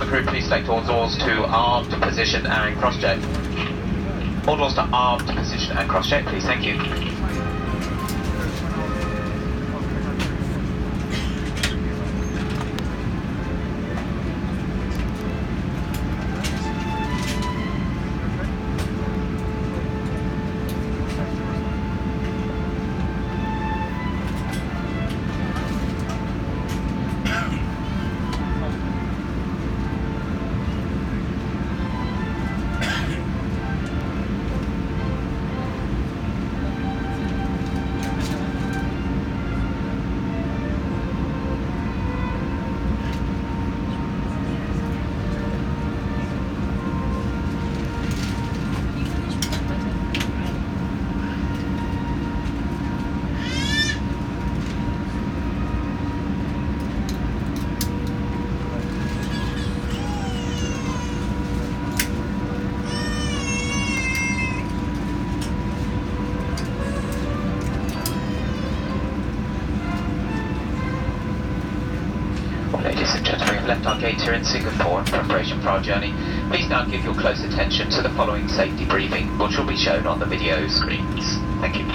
cabin crew, please select all doors to armed position and cross-check. All doors to armed position and cross-check, please, thank you. Ladies and gentlemen, we've left our gate here in Singapore in preparation for our journey. Please now give your close attention to the following safety briefing, which will be shown on the video screens. Thank you.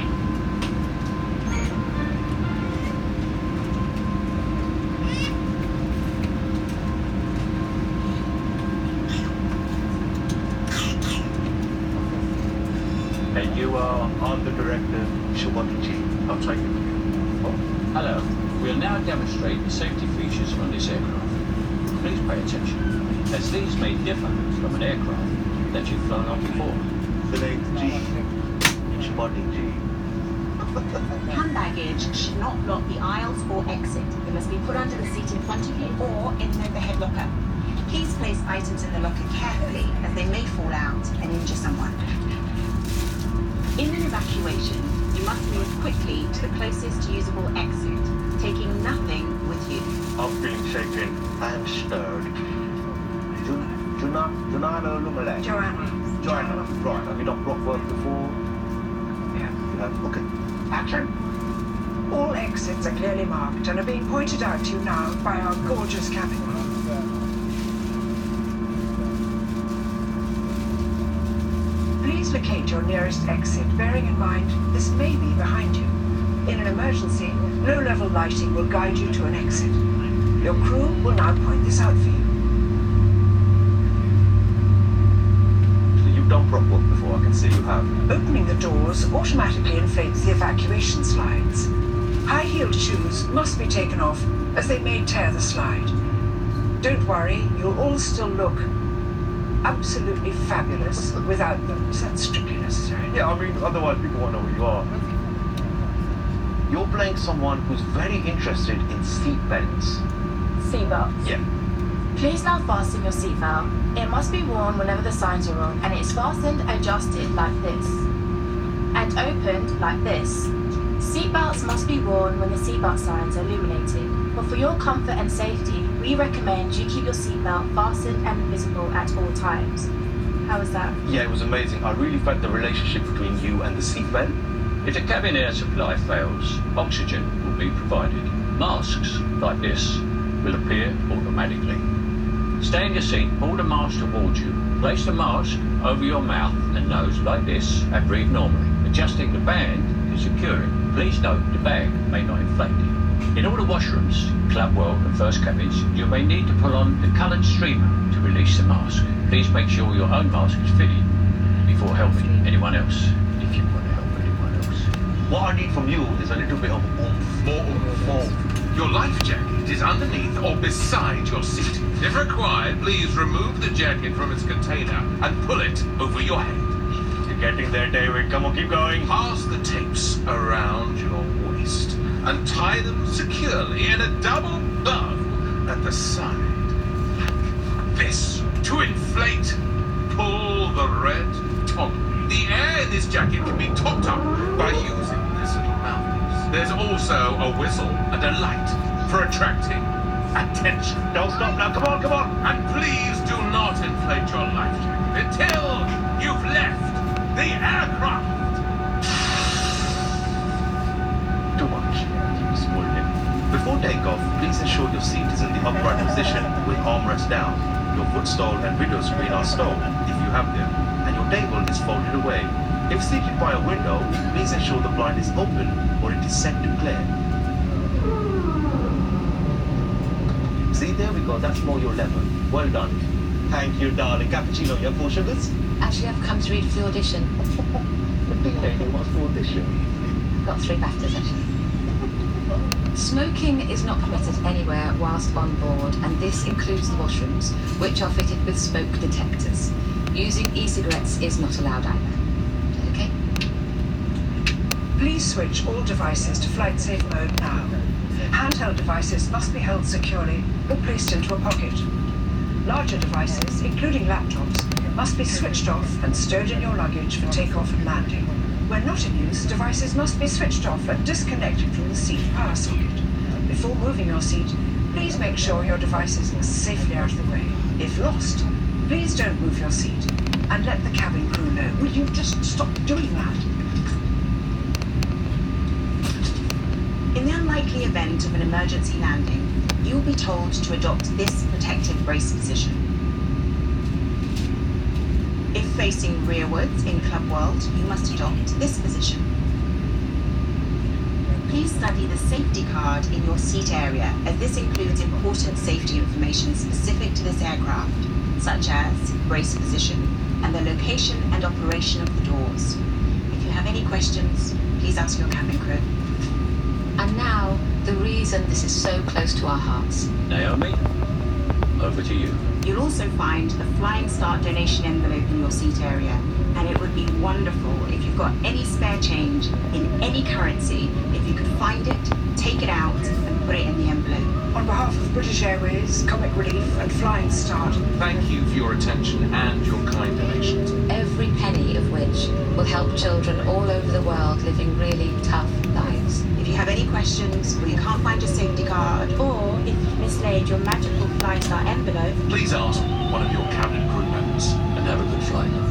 And you are the director, Shawati. I'll take it. Hello. We'll now demonstrate the safety features on this aircraft. Please pay attention, as these may differ from an aircraft that you've flown on before. The name's G. Shawati G. Hand baggage should not block the aisles or exit. They must be put under the seat in front of you or in the overhead locker. Please place items in the locker carefully, as they may fall out and injure someone. In an evacuation, you must move quickly to the closest usable exit, taking nothing with you. I'm feeling shaken and stirred. Joanna Lumale. Joanna. Right, have you not rock work before? Yeah. You have? Okay. Action. All exits are clearly marked and are being pointed out to you now by our gorgeous cabin crew. Please locate your nearest exit, bearing in mind this may be behind you. In an emergency, low-level lighting will guide you to an exit. Your crew will now point this out for you. So you've done prop work before, I can see you have. Opening the doors automatically inflates the evacuation slides. High-heeled shoes must be taken off, as they may tear the slide. Don't worry, you'll all still look absolutely fabulous without them. Is that strictly necessary? Yeah, I mean, otherwise people won't know who you are. You're playing someone who's very interested in seatbelts. Seatbelts. Yeah. Please now fasten your seatbelt. It must be worn whenever the signs are on, and it's fastened and adjusted like this, and opened like this. Seatbelts must be worn when the seatbelt signs are illuminated, but for your comfort and safety, we recommend you keep your seatbelt fastened and visible at all times. How was that? Yeah, it was amazing. I really felt the relationship between you and the seatbelt. If the cabin air supply fails, oxygen will be provided. Masks like this will appear automatically. Stay in your seat, pull the mask towards you. Place the mask over your mouth and nose like this and breathe normally. Adjusting the band to secure it. Please note the bag may not inflate. In all the washrooms, Club World and first cabins, you may need to pull on the coloured streamer to release the mask. Please make sure your own mask is fitted before helping anyone else, if you want to help anyone else. What I need from you is a little bit of oomph. More oomph. Your life jacket is underneath or beside your seat. If required, please remove the jacket from its container and pull it over your head. You're getting there, David. Come on, keep going. Pass the tapes around your waist and tie them securely in a double bow at the side. This to inflate. Pull the red toggle. The air in this jacket can be topped up by using this little mouthpiece. There's also a whistle and a light for attracting attention. Don't stop now. Come on, come on. And please do not inflate your life jacket until you've left the aircraft. Too much. Before takeoff, please ensure your seat is in the upright position with armrest down. your footstool and window screen are stowed, if you have them, and your table is folded away. If seated by a window, please ensure the blind is open or it is set to clear. See, there we go. That's more your level. Well done. Thank you, darling. Cappuccino, your 4 sugars? Actually, I've come to read for the audition. The big lady wants to audition. Got 3 BAFTAs, actually. Smoking is not permitted anywhere whilst on board, and this includes the washrooms, which are fitted with smoke detectors. Using e-cigarettes is not allowed either. Okay? Please switch all devices to flight safe mode now. Handheld devices must be held securely or placed into a pocket. Larger devices, including laptops, must be switched off and stowed in your luggage for takeoff and landing. When not in use, devices must be switched off and disconnected from the seat power socket. Before moving your seat, please make sure your devices are safely out of the way. If lost, please don't move your seat and let the cabin crew know. Will you just stop doing that? In the unlikely event of an emergency landing, you will be told to adopt this protective brace position. If facing rearwards in Club World, you must adopt this position. Please study the safety card in your seat area, as this includes important safety information specific to this aircraft, such as brace position and the location and operation of the doors. If you have any questions, please ask your cabin crew. And now, the reason this is so close to our hearts. Naomi, over to you. You'll also find the Flying Start donation envelope in your seat area, and it would be wonderful if you've got any spare change in any currency, if you could find it, take it out, and put it in the envelope. On behalf of British Airways, Comic Relief and Flying Start, Thank you for your attention and your kind donations. Every penny of which will help children all over the world living really tough lives. If you have any questions, or you can't find your safety card, Or if you've mislaid your magical Flying Star envelope, Please ask one of your cabin crew members. And have a good flight.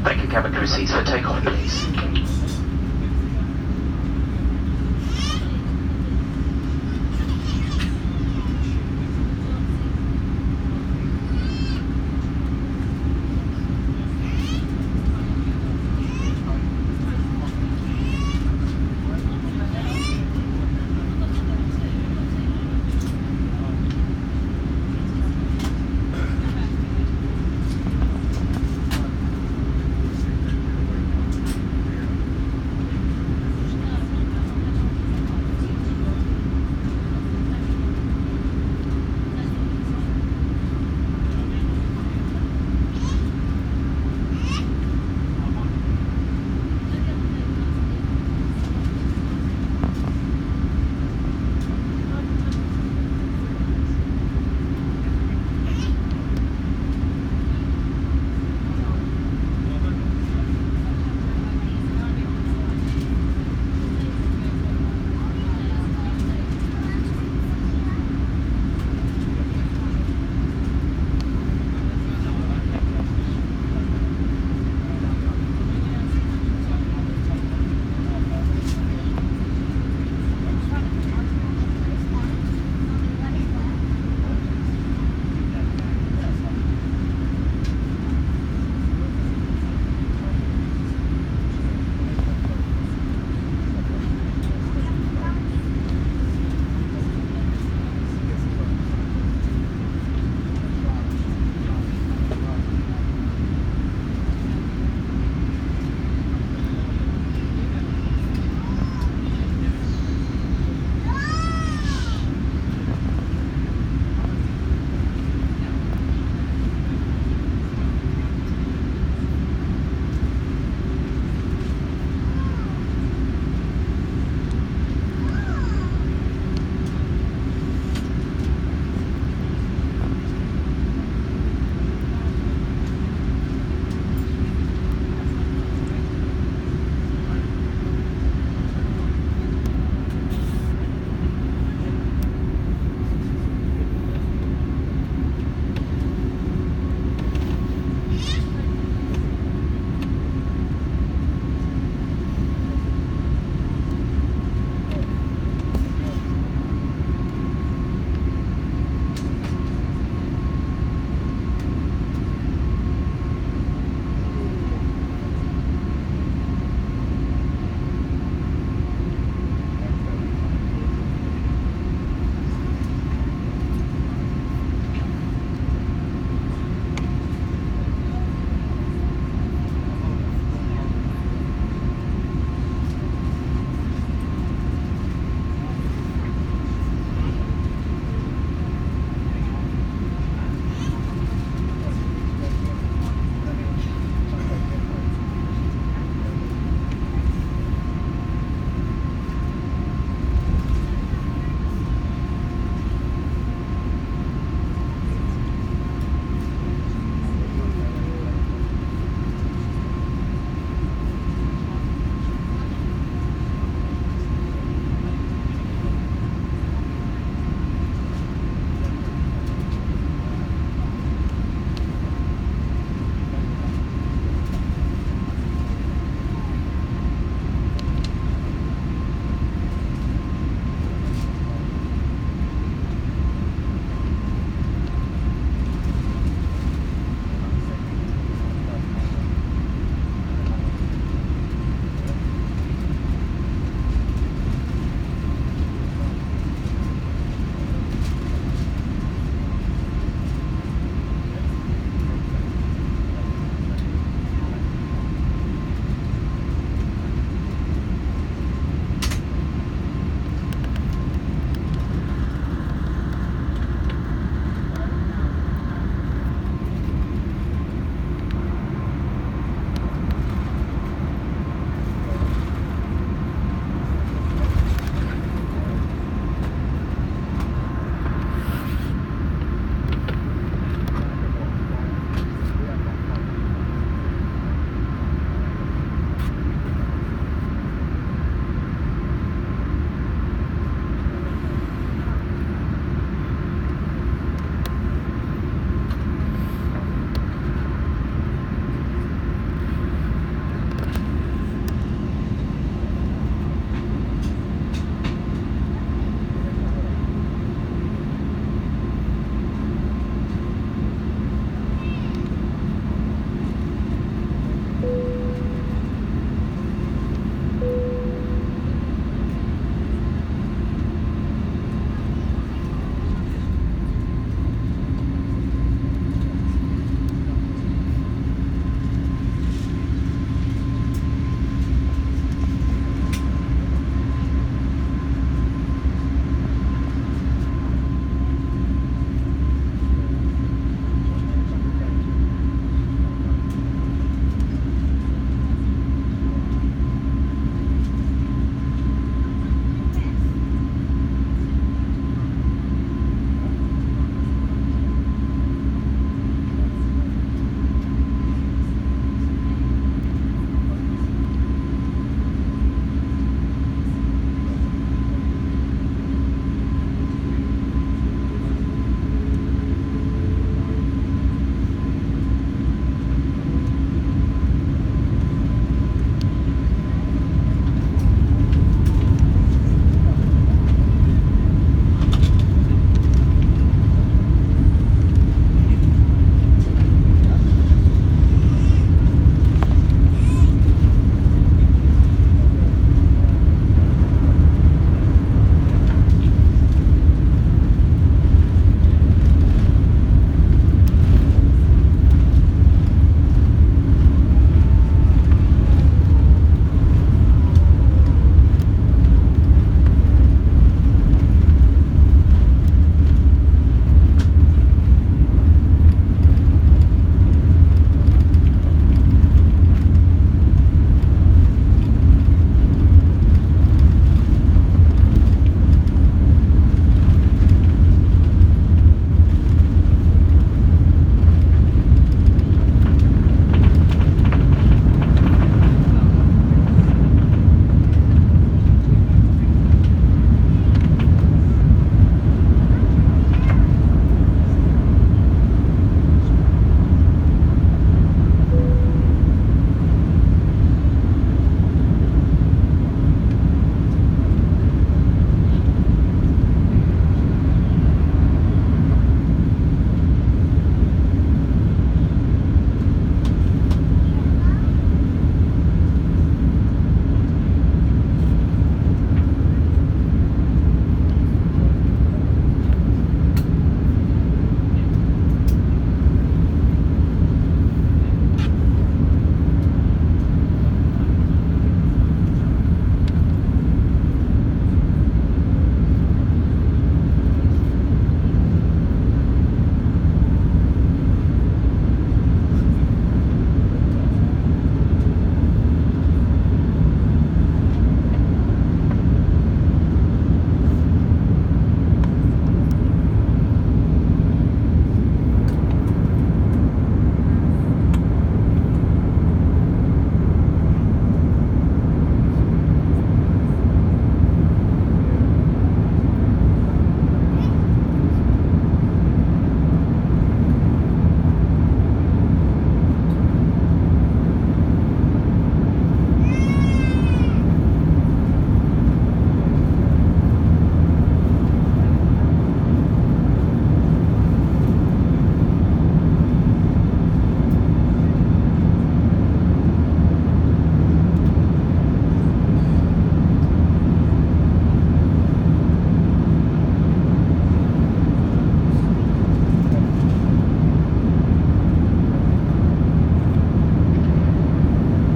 Thank you, cabin crew seats for takeoff, please.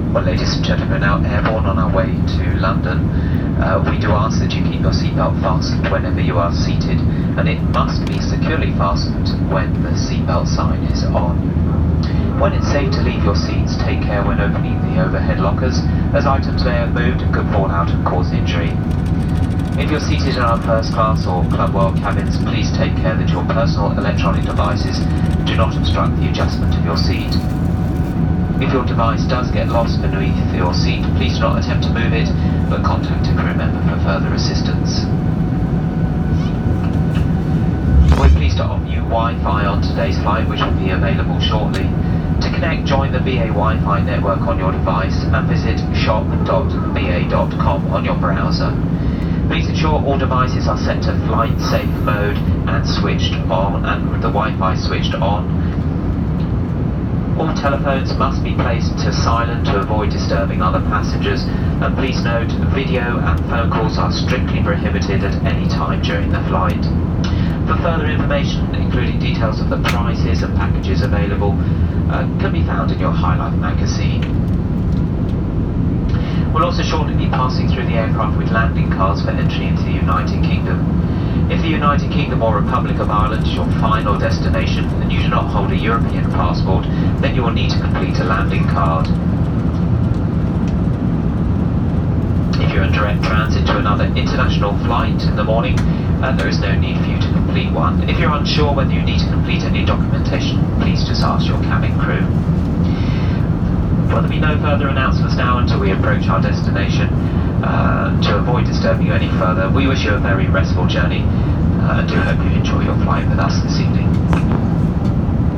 Well, ladies and gentlemen, now airborne on our way to London, we do ask that you keep your seatbelt fastened whenever you are seated, and it must be securely fastened when the seatbelt sign is on. When it's safe to leave your seats, take care when opening the overhead lockers, as items may have moved and could fall out and cause injury. If you're seated in our first class or Club World cabins, please take care that your personal electronic devices do not obstruct the adjustment of your seat. If your device does get lost beneath your seat, please do not attempt to move it, but contact a crew member for further assistance. We're pleased to offer you Wi-Fi on today's flight, which will be available shortly. To connect, join the BA Wi-Fi network on your device and visit shop.ba.com on your browser. Please ensure all devices are set to flight safe mode and switched on, and with the Wi-Fi switched on. All telephones must be placed to silent to avoid disturbing other passengers, and please note video and phone calls are strictly prohibited at any time during the flight. For further information, including details of the prices and packages available, can be found in your Highlight magazine. We'll also shortly be passing through the aircraft with landing cards for entry into the United Kingdom. If the United Kingdom or Republic of Ireland is your final destination and you do not hold a European passport, then you will need to complete a landing card. If you're in direct transit to another international flight in the morning, there is no need for you to complete one. If you're unsure whether you need to complete any documentation, please just ask your cabin crew. Well, there'll be no further announcements now until we approach our destination. To avoid disturbing you any further, we wish you a very restful journey and do hope you enjoy your flight with us this evening.